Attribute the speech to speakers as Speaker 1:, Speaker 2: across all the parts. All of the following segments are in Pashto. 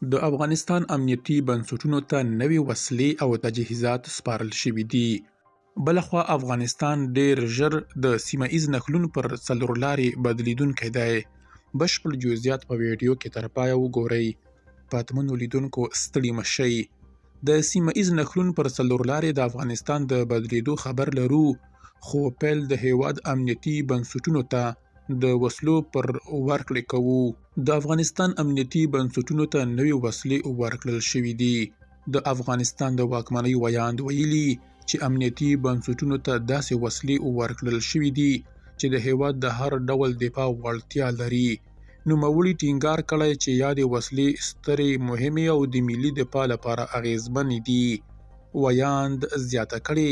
Speaker 1: د افغانستان امنیتي بنسټونو ته نوې وسلې او تجهیزات سپارل شوي دي. بلخوا افغانستان ډیر ژر د سیمه ایز نښلونو پر څلورلارې بدلیدونکی دی. بشپړ جزئیات په ویډیو کې تر پایه وګورئ. پاتمنو لیدونکو ستړي مه شئ. د سیمه ایز نښلون پر څلورلارې د افغانستان د بدلیدو خبر لرو، خو پیل د هیواد امنیتي بنسټونو ته د وسلو پر ورکړې کوو. د افغانستان امنیتي بنسټونو ته نوې وسلې ورکړل شوي دي. د افغانستان د واکمنۍ ویاند ویلي چې امنیتي بنسټونو ته داسې وسلې ورکړل شوي دي چې د هیواد د هر ډول دفاع وړتیا لري. نوموړي ټینګار کړی چې یادې وسلې سترې، مهمې او د ملي دفاع لپاره اغیزمنې دي. ویاند زیاته کړې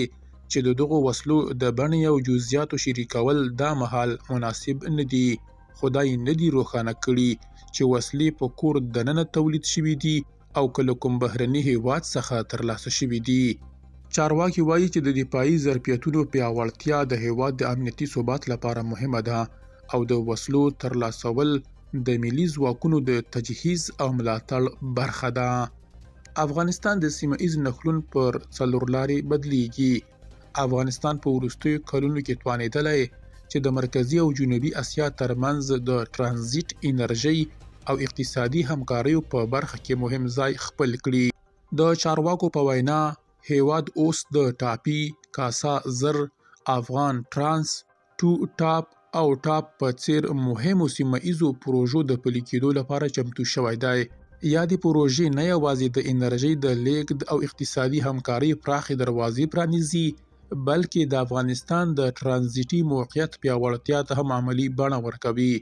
Speaker 1: چې د دغو وسلو د بڼې او جزئیاتو شریکول دا مهال مناسب نه دي، خو دا یې نه دي روښانه کړي چې وسلې په کور دننه تولید شوي دي او که له کوم بهرني هیواد څخه ترلاسه شوي دي. چارواکي وایي چې د دفاعي ظرفیتونو پیاوړتیا د هیواد د امنیتي ثبات لپاره مهمه ده او د وسلو ترلاسول د ملي ځواکونو د تجهیز او ملاتړ برخه ده. افغانستان د سیمه ایز نښلون پر څلورلارې بدلیږي. افغانستان په وروستیو کلونو کې توانېدلی چې د مرکزي او جنوبي اسیا ترمنځ د ترانزیت انرژۍ او اقتصادي همکاریو په برخه کې مهم ځای خپل کړي. د چارواکو په وینا هیواد اوس د ټاپي، کاسا زر، افغان ترانس، ټو ټاپ او ټاپ په څیر مهمو سیمه ایزو پروژو د پلي کېدو لپاره چمتو شوی دی. یادې پروژې نه یوازې د انرژۍ د لیږد او اقتصادي همکارۍ پراخې دروازې پرانیزي، بلکې د افغانستان د ترانزیتي موقعیت پیاوړتیا ته هم عملي بڼه ورکوي.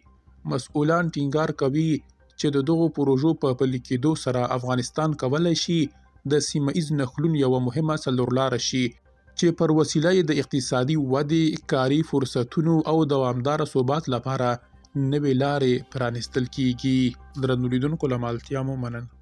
Speaker 1: مسؤلان ټینګار کوي چې د دغو پروژو په پلي کېدو سره افغانستان کولی شي د سیمه ایز نښلون یوه مهمه څلورلاره شي چې پر وسیله یې د اقتصادي ودې، کاري فرصتونو او دوامداره ثبات لپاره نوې لارې پرانیستل کیږي. درنو لیدونکو له ملتیا مو مننه.